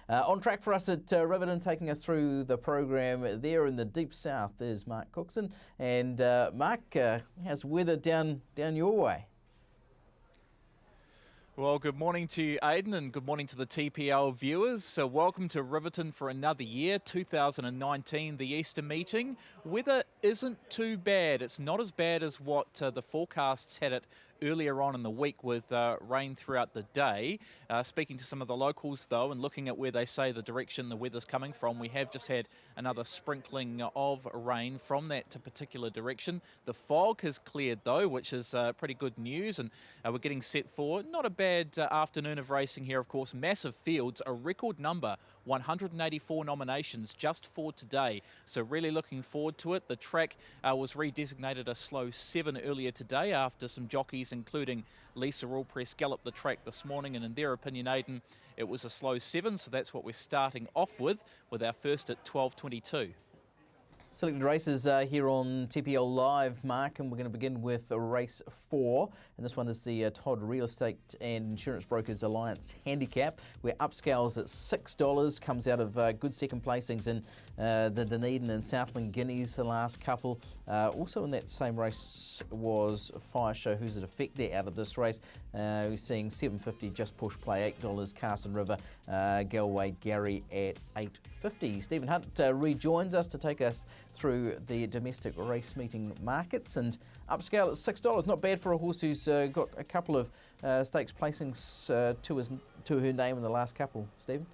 On track for us at Riverton, taking us through the program there in the deep south is Mark Cookson. And Mark, how's weather down your way? Well, good morning to you, Aidan, and good morning to the TPL viewers. So welcome to Riverton for another year, 2019, the Easter meeting. Weather isn't too bad. It's not as bad as what the forecasts had it earlier on in the week with rain throughout the day. Speaking to some of the locals, though, and looking at where they say the direction the weather's coming from, we have just had another sprinkling of rain from that particular direction. The fog has cleared, though, which is pretty good news, and we're getting set for not a bad afternoon of racing here, of course. Massive fields, a record number, 184 nominations just for today. So really looking forward to it. The track was redesignated a slow 7 earlier today after some jockeys, including Lisa Allpress, galloped the track this morning, and in their opinion, Aidan, it was a slow 7, so that's what we're starting off with our first at 12:22. Selected races here on TPL Live, Mark, and we're going to begin with race 4. And this one is the Todd Real Estate and Insurance Brokers Alliance Handicap, where upscales at $6, comes out of good second placings in the Dunedin and Southland Guineas, the last couple. Also in that same race was Fire Show, who's at Effector out of this race. We're seeing $7.50 Just Push Play, $8 Carson River, Galway Gary at $8.50. Stephen Hunt rejoins us to take us through the domestic race meeting markets, and upscale at $6. Not bad for a horse who's got a couple of stakes placings to her name in the last couple. Stephen?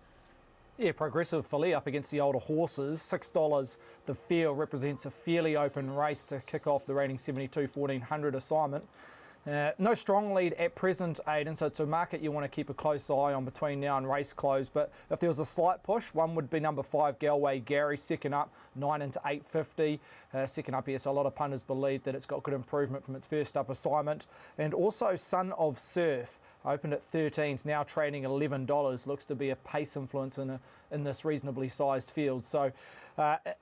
Yeah, progressive filly up against the older horses. $6 the field represents a fairly open race to kick off the rating 72 1400 assignment. No strong lead at present, Aidan, so it's a market you want to keep a close eye on between now and race close. But if there was a slight push, one would be number 5, Galway Gary, second up, 9 into $8.50. Second up here, so a lot of punters believe that it's got good improvement from its first up assignment. And also Son of Surf, opened at 13s, now trading $11. Looks to be a pace influence in this reasonably sized field. So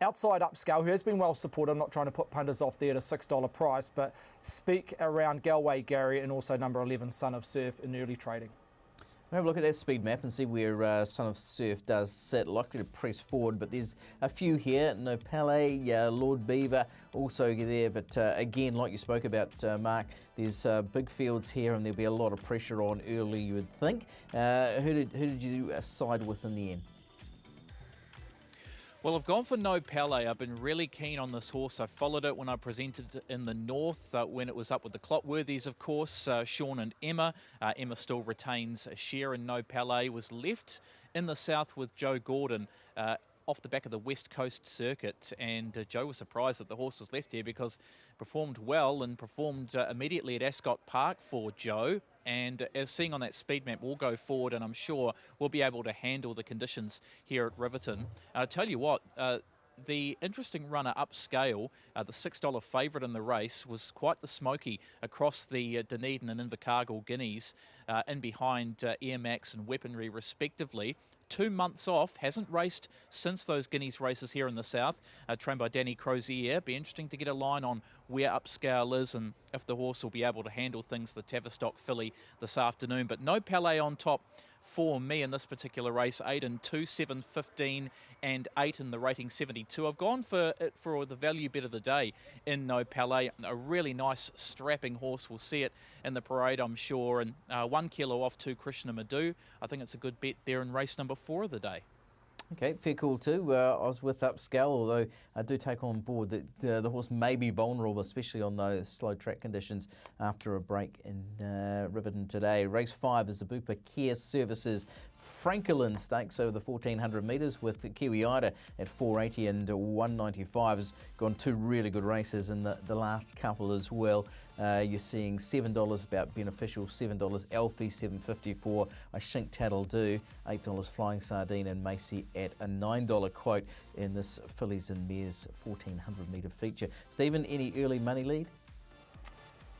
outside upscale, who has been well supported, I'm not trying to put punters off there at a $6 price, but speak around Galway Gary and also number 11 Son of Surf in early trading. We'll have a look at that speed map and see where Son of Surf does sit. Likely to press forward, but there's a few here. No Palais, Lord Beaver also there, but again, like you spoke about, Mark, there's big fields here and there'll be a lot of pressure on early, you would think. Who did you side with in the end? Well, I've gone for No Palais. I've been really keen on this horse. I followed it when I presented in the north, when it was up with the Clotworthies, of course, Sean and Emma. Emma still retains a share, and No Palais was left in the south with Joe Gordon off the back of the West Coast circuit, and Joe was surprised that the horse was left here because performed well and performed immediately at Ascot Park for Joe. And as seeing on that speed map, we'll go forward, and I'm sure we'll be able to handle the conditions here at Riverton. I'll tell you what, the interesting runner upscale, the $6 favourite in the race, was quite the smoky across the Dunedin and Invercargill Guineas, in behind Air Max and Weaponry respectively. 2 months off, hasn't raced since those Guineas races here in the south, trained by Danny Crozier. Be interesting to get a line on where upscale is and if the horse will be able to handle things, the Tavistock filly this afternoon. But No Palais on top for me in this particular race, 8 and 2, 7, 15 and 8 in the rating 72. I've gone for it for the value bet of the day in No Palais. A really nice strapping horse. We'll see it in the parade, I'm sure. And 1 kilo off to Krishna Madhu. I think it's a good bet there in race number 4 of the day. Okay, fair call too. I was with upscale, although I do take on board that the horse may be vulnerable, especially on those slow track conditions after a break in Riverton today. Race 5 is the Bupa Care Services Franklin Stakes over the 1400 metres with Kiwi Ida at 480 and 195. Has gone 2 really good races in the last couple as well. You're seeing $7 about Beneficial, $7 Alfie, $7.54 I Shink Tat'll Do, $8 Flying Sardine and Macy at a $9 quote in this Fillies and Mares 1400 metre feature. Stephen, any early money lead?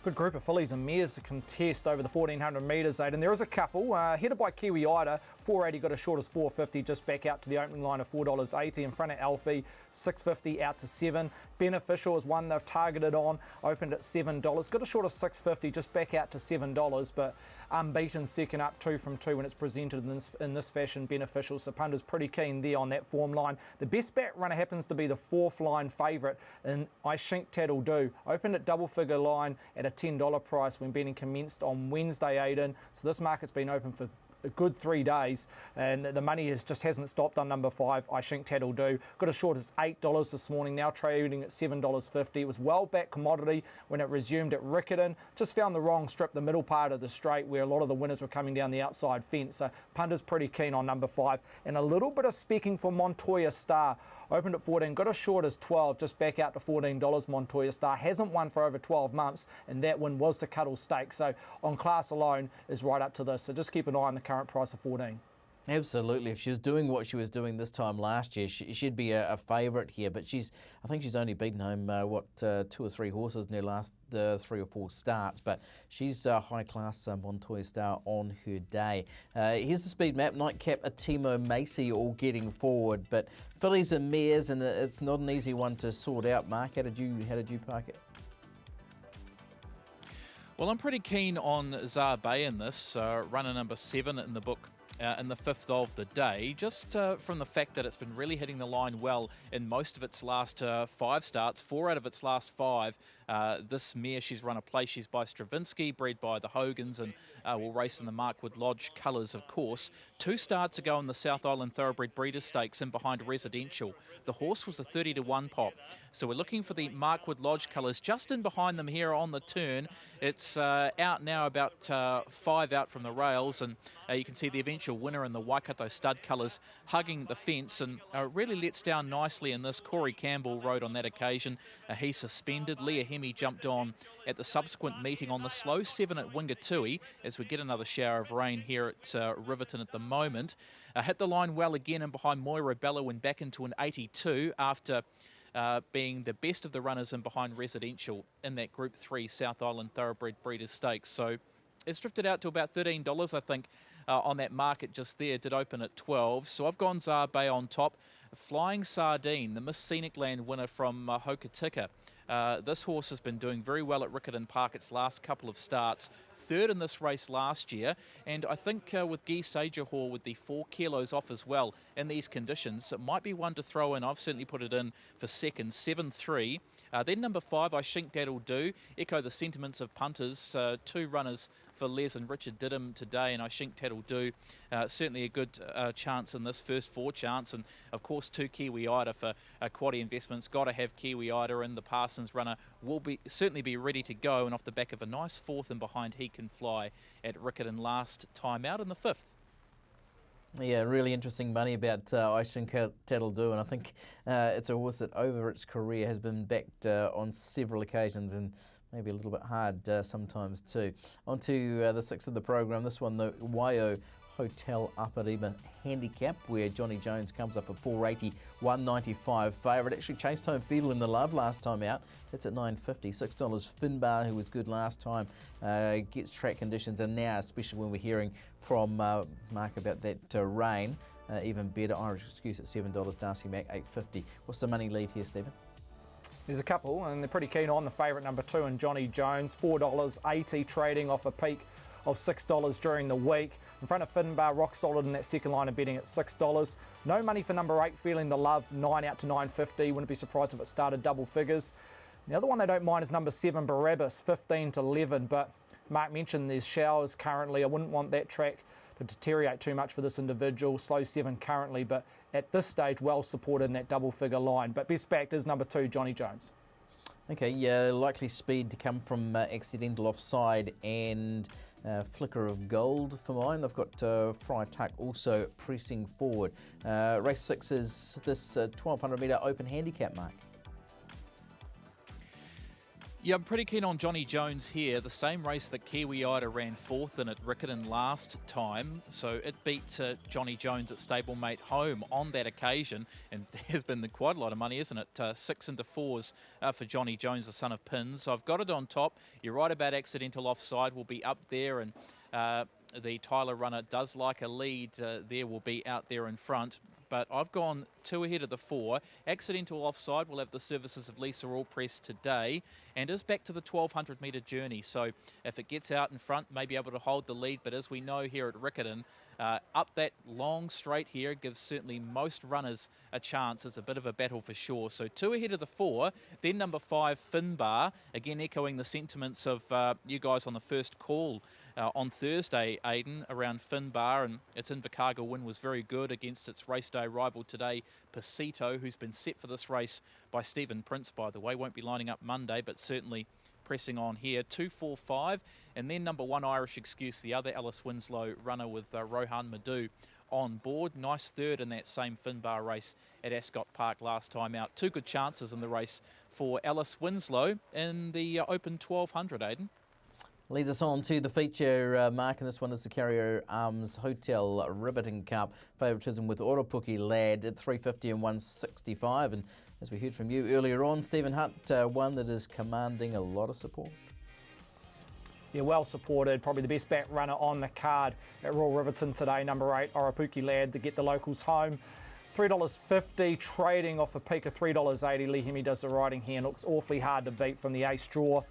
Good group of fillies and mares to contest over the 1400 metres, Aidan. There is a couple, headed by Kiwi Ida, 480 got as short as 450, just back out to the opening line of $4.80. In front of Alfie, 650 out to 7. Beneficial is one they've targeted on, opened at $7. Got as short as 650, just back out to $7, but unbeaten second up 2 from 2 when it's presented in this fashion. Beneficial, so punters pretty keen there on that form line. The best bet runner happens to be the 4th line favourite in I Shink Tat'll Do. Opened at double figure line at a $10 price when betting commenced on Wednesday, Aidan. So this market's been open for a good 3 days, and the money just hasn't stopped on number 5, I Shink Tat'll Do. Got as short as $8 this morning, now trading at $7.50. It was well back commodity when it resumed at Riverton. Just found the wrong strip, the middle part of the straight, where a lot of the winners were coming down the outside fence. So punters pretty keen on number 5. And a little bit of speaking for Montoya Star. Opened at 14, got as short as 12, just back out to $14. Montoya Star hasn't won for over 12 months, and that win was the Cuddle Stake. So on class alone is right up to this. So just keep an eye on the current price of 14. Absolutely. If she was doing what she was doing this time last year, she'd be a favourite here. But I think she's only beaten home, 2 or 3 horses in her last 3 or 4 starts. But she's high class, Montoya Star on her day. Here's the speed map. Nightcap, Atimo, Macy all getting forward. But fillies and mares, and it's not an easy one to sort out. Mark, how did you park it? Well, I'm pretty keen on Zar Bay in this, runner number 7 in the book. In the 5th of the day, just from the fact that it's been really hitting the line well in most of its last 5 starts, 4 out of its last 5. This mare, she's run a place. She's by Stravinsky, bred by the Hogans, and will race in the Markwood Lodge colours, of course. 2 starts ago in the South Island Thoroughbred Breeders' Stakes in behind Residential. The horse was a 30-1 pop. So we're looking for the Markwood Lodge colours just in behind them here on the turn. It's out now, about 5 out from the rails, and you can see the eventual winner in the Waikato stud colours hugging the fence, and really lets down nicely in this. Corey Campbell rode on that occasion. He suspended. Leah Hemi jumped on at the subsequent meeting on the slow 7 at Wingatui as we get another shower of rain here at Riverton at the moment. Hit the line well again and behind Moira Bella went back into an 82 after being the best of the runners in behind Residential in that Group 3 South Island Thoroughbred Breeders' Stakes. So it's drifted out to about $13, I think, on that market just there. Did open at 12. So I've gone Zar Bay on top. Flying Sardine, the Miss Scenic Land winner from Hokitika. This horse has been doing very well at Riverton Park its last couple of starts. 3rd in this race last year, and I think with Guy Sagerhall with the 4 kilos off as well in these conditions, it might be one to throw in. I've certainly put it in for second, 7-3. Then number 5, I Shink Tat'll Do. Echo the sentiments of punters. 2 runners for Les and Richard Didham today, and I Shink Tat'll Do. Certainly a good chance in this first 4 chance, and of course 2 Kiwi Ida for Quaddy Investments. Got to have Kiwi Ida, and the Parsons runner will certainly be ready to go, and off the back of a nice 4th and behind He Can Fly at Riverton last time out in the 5th. Yeah, really interesting money about I Shink Tat'll Do, and I think it's a horse that over its career has been backed on several occasions, and maybe a little bit hard sometimes too. On to the 6th of the program. This one, the Waio Hotel Aparima handicap, where Johnny Jones comes up at 480, 195 favourite. Actually chased home Fiedel in the Love last time out. That's at $9.50. $6 Finbar, who was good last time, gets track conditions, and now, especially when we're hearing from Mark about that rain, even better. Irish Excuse at $7. Darcy Mac $8.50. What's the money lead here, Stephen? There's a couple, and they're pretty keen on the favourite number 2 and Johnny Jones. $4.80 trading off a peak of $6 during the week. In front of Finbar, rock solid in that second line of betting at $6. No money for number 8, Feeling the Love, 9 out to $9.50. Wouldn't be surprised if it started double figures. The other one they don't mind is number 7, Barabbas, 15 to 11. But Mark mentioned there's showers currently. I wouldn't want that track to deteriorate too much for this individual. Slow 7 currently, but at this stage, well supported in that double figure line. But best backed is number 2, Johnny Jones. Okay, yeah, likely speed to come from Accidental Offside and Flicker of Gold for mine. They've got Friar Tuck also pressing forward. Race 6 is this 1200 metre open handicap, Mark. Yeah, I'm pretty keen on Johnny Jones here. The same race that Kiwi Ida ran 4th in at Riverton last time. So it beat Johnny Jones at stablemate home on that occasion. And there's been quite a lot of money, isn't it? 6 into 4s for Johnny Jones, the son of Pins. So I've got it on top. You're right about Accidental Offside will be up there, and the Tyler runner does like a lead. There will be out there in front. But I've gone 2 ahead of the 4. Accidental Offside will have the services of Lisa Allpress today and is back to the 1,200 metre journey. So if it gets out in front, may be able to hold the lead. But as we know here at Riverton, up that long straight here gives certainly most runners a chance. It's a bit of a battle for sure. So 2 ahead of the 4. Then number 5, Finbar. Again, echoing the sentiments of you guys on the first call on Thursday, Aidan, around Finbar, and its Invercargill win was very good against its race day rival today, Pasito, who's been set for this race by Stephen Prince, by the way. Won't be lining up Monday, but certainly pressing on here. 2, 4, 5, and then number 1, Irish Excuse, the other Alice Winslow runner with Rohan Madhu on board. Nice third in that same Finbar race at Ascot Park last time out. 2 good chances in the race for Alice Winslow in the Open 1200, Aidan. Leads us on to the feature, Mark, and this one is the Carrier Arms Hotel Riverton Cup. Favouritism with Oropuki Lad at 350 and 165. And as we heard from you earlier on, Stephen Hutt, one that is commanding a lot of support. Yeah, well supported. Probably the best back runner on the card at Royal Riverton today. Number 8, Oropuki Lad, to get the locals home. $3.50, trading off a peak of $3.80. Lee Hemi does the riding here and looks awfully hard to beat from the ace draw.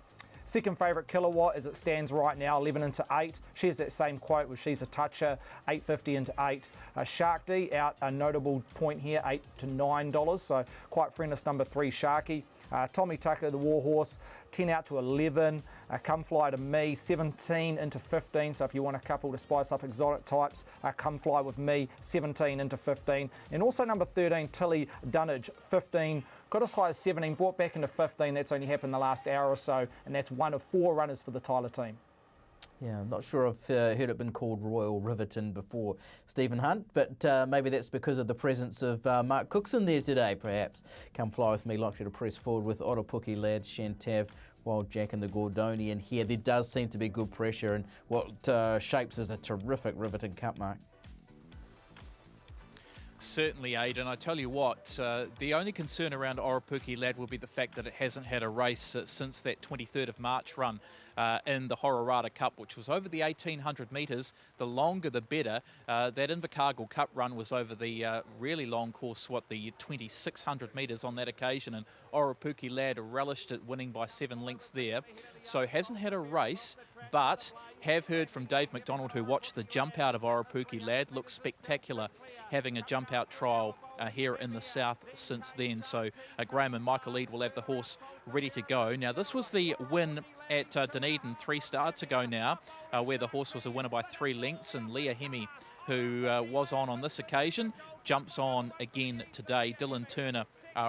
Second favourite, Kilowatt, as it stands right now, 11 into 8. She has that same quote where she's a toucher, 8.50 into 8. Shark D out a notable point here, $8 to $9. So quite friendless, number 3, Sharky. Tommy Tucker, the Warhorse, 10 out to 11. Come Fly to Me, 17 into 15. So if you want a couple to spice up exotic types, Come Fly with Me, 17 into 15. And also number 13, Tilly Dunnage, 15. Got as high as 17, brought back into 15. That's only happened the last hour or so, and that's one of 4 runners for the Tyler team. Yeah, I'm not sure I've heard it been called Royal Riverton before, Stephen Hunt, but maybe that's because of the presence of Mark Cookson there today, perhaps. Come Fly With Me, likely to press forward with Oropuki Lad, Shantav, Wild Jack and the Gordonian here. There does seem to be good pressure and what shapes as a terrific Riverton Cup, Mark. Certainly, Aidan. I tell you what, the only concern around Oropuki Lad will be the fact that it hasn't had a race since that 23rd of March run in the Hororata Cup, which was over the 1,800 metres. The longer the better. That Invercargill Cup run was over the really long course, the 2,600 metres on that occasion, and Oropuki Lad relished it, winning by 7 lengths there. So hasn't had a race, but have heard from Dave McDonald, who watched the jump out of Oropuki Lad. Looks spectacular, having a jump out trial here in the south since then. So Graham and Michael Eade will have the horse ready to go. Now, this was the win at Dunedin 3 starts ago now, where the horse was a winner by 3 lengths, and Leah Hemi, who was on this occasion, jumps on again today. Dylan Turner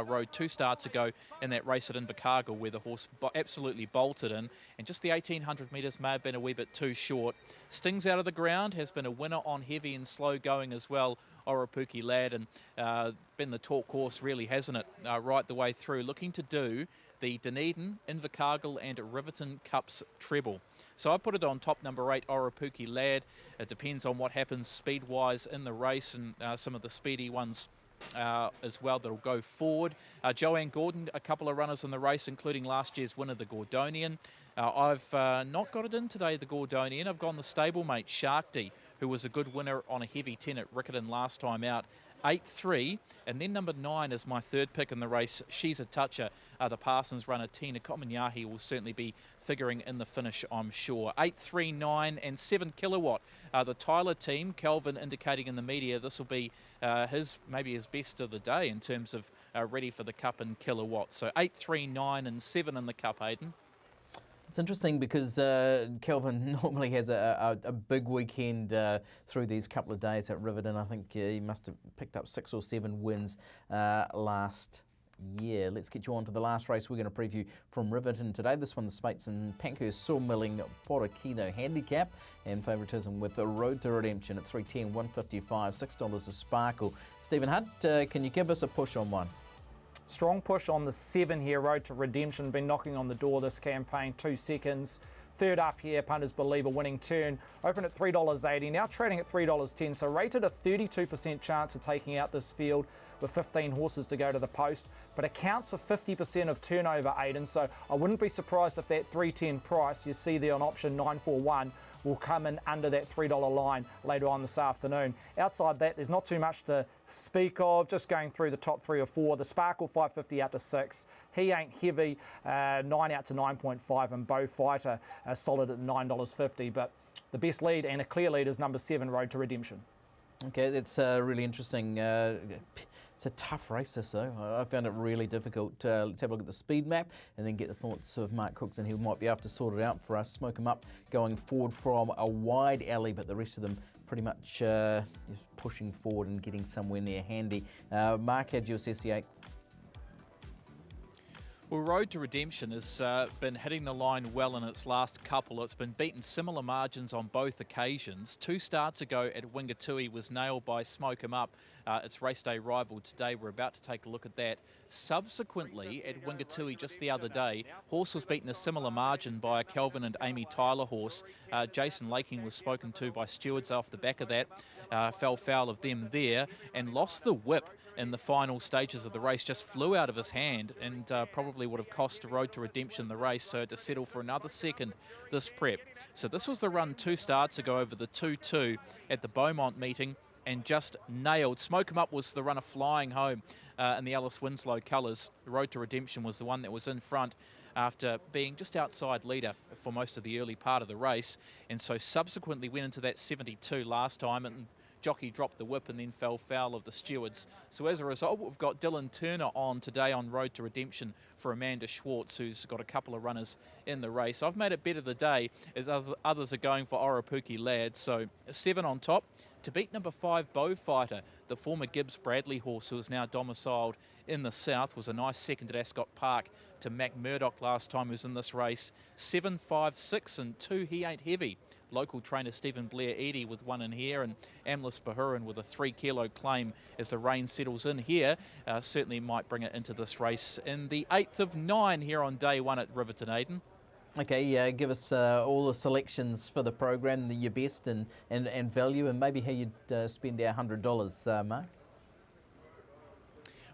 rode 2 starts ago in that race at Invercargill, where the horse absolutely bolted in, and just the 1,800 metres may have been a wee bit too short. Stings out of the ground, has been a winner on heavy and slow going as well, Oropuki Lad, and been the talk horse, really, hasn't it, right the way through, looking to do the Dunedin, Invercargill and Riverton Cups treble. So I put it on top number 8, Oropuki Lad. It depends on what happens speed-wise in the race, and some of the speedy ones as well that'll go forward. Joanne Gordon, a couple of runners in the race, including last year's winner, the Gordonian. I've not got it in today, the Gordonian. I've gone the stablemate, Shark D, who was a good winner on a heavy 10 at Riverton last time out. 8-3, and then number 9 is my third pick in the race. She's a toucher. The Parsons runner, Tina Komanyahi, will certainly be figuring in the finish, I'm sure. 8, 3, 9, and 7 Kilowatt. The Tyler team, Kelvin indicating in the media this will be maybe his best of the day in terms of ready for the Cup in Kilowatt. So 8, 3, 9, and 7 in the Cup, Aidan. It's interesting because Kelvin normally has a big weekend through these couple of days at Riverton. I think he must have picked up 6 or 7 wins last year. Let's get you on to the last race we're going to preview from Riverton today. This one, the Spates and Pankhurst Sawmilling Porokino Handicap, and favouritism with the Road to Redemption at 310, 155, $6 a sparkle. Stephen Hunt, can you give us a push on one? Strong push on the 7 here, Road to Redemption. Been knocking on the door this campaign, 2 seconds. Third up here, Punters believe a winning turn. Open at $3.80, now trading at $3.10. So rated a 32% chance of taking out this field with 15 horses to go to the post. But accounts for 50% of turnover, Aidan. So I wouldn't be surprised if that $3.10 price you see there on option 941 will come in under that $3 line later on this afternoon. Outside that, there's not too much to speak of, just going through the top 3 or 4. The Sparkle 550 out to 6. He Ain't Heavy 9 out to 9.5, and Bow Fighter solid at $9.50. But the best lead and a clear lead is number 7, Road to Redemption. Okay, that's really interesting. It's a tough race this though. I found it really difficult. Let's have a look at the speed map and then get the thoughts of Mark Cooks, and he might be able to sort it out for us. Smoke him up going forward from a wide alley, but the rest of them pretty much just pushing forward and getting somewhere near handy. Mark, how'd you assess the 8th? Well, Road to Redemption has been hitting the line well in its last couple. It's been beaten similar margins on both occasions. 2 starts ago at Wingatui was nailed by Smoke 'em Up, its race day rival today. We're about to take a look at that. Subsequently, at Wingatui just the other day, horse was beaten a similar margin by a Kelvin and Amy Tyler horse. Jason Laking was spoken to by stewards off the back of that, fell foul of them there and lost the whip in the final stages of the race. Just flew out of his hand and probably would have cost Road to Redemption the race, so to settle for another second this prep. So this was the run 2 starts ago over the 2-2 at the Beaumont meeting, and just nailed. Smoke 'em Up was the runner flying home in the Alice Winslow colours. Road to Redemption was the one that was in front after being just outside leader for most of the early part of the race, and so subsequently went into that 72 last time, and jockey dropped the whip and then fell foul of the stewards. So as a result, we've got Dylan Turner on today on Road to Redemption for Amanda Schwartz, who's got a couple of runners in the race. I've made it better the day as others are going for Oropuki Lad. So 7 on top to beat number 5 Bow Fighter, the former Gibbs Bradley horse who is now domiciled in the south. Was a nice second at Ascot Park to Mac Murdoch last time, who's in this race. 7, 5, 6 and 2 He Ain't Heavy. Local trainer Stephen Blair Eddy with 1 in here, and Amlis Bahurin with a 3-kilo claim as the rain settles in here. Certainly might bring it into this race in the 8th of 9 here on day 1 at Riverton, Aiden. Okay, give us all the selections for the program, your best and value, and maybe how you'd spend our $100, Mark.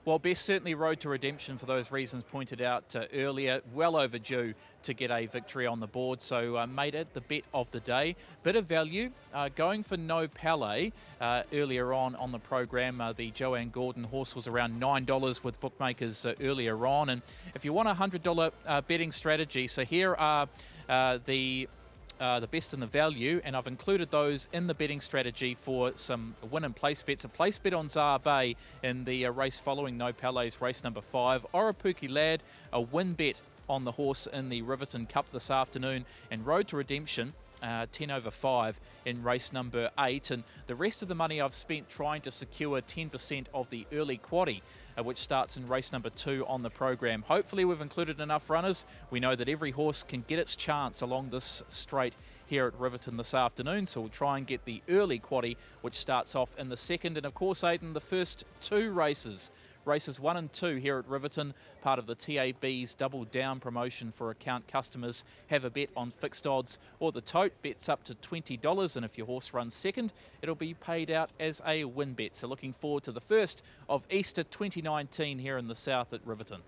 Well, best certainly Road to Redemption for those reasons pointed out earlier. Well overdue to get a victory on the board, so made it the bet of the day. Bit of value, going for No Palais earlier on the program. The Joanne Gordon horse was around $9 with bookmakers earlier on. And if you want a $100 betting strategy, so here are the best and the value, and I've included those in the betting strategy for some win and place bets. A place bet on Zar Bay in the race following No Palais, race number 5. Oropuki Lad, a win bet on the horse in the Riverton Cup this afternoon, and Road to Redemption 10 over 5 in race number 8, and the rest of the money I've spent trying to secure 10% of the early quaddie, which starts in race number 2 on the program. Hopefully we've included enough runners. We know that every horse can get its chance along this straight here at Riverton this afternoon, so we'll try and get the early quaddie, which starts off in the 2nd, and of course, Aiden, the first 2 races. Races 1 and 2 here at Riverton, part of the TAB's Double Down promotion for account customers. Have a bet on fixed odds or the tote. Bets up to $20, and if your horse runs second, it'll be paid out as a win bet. So looking forward to the first of Easter 2019 here in the south at Riverton.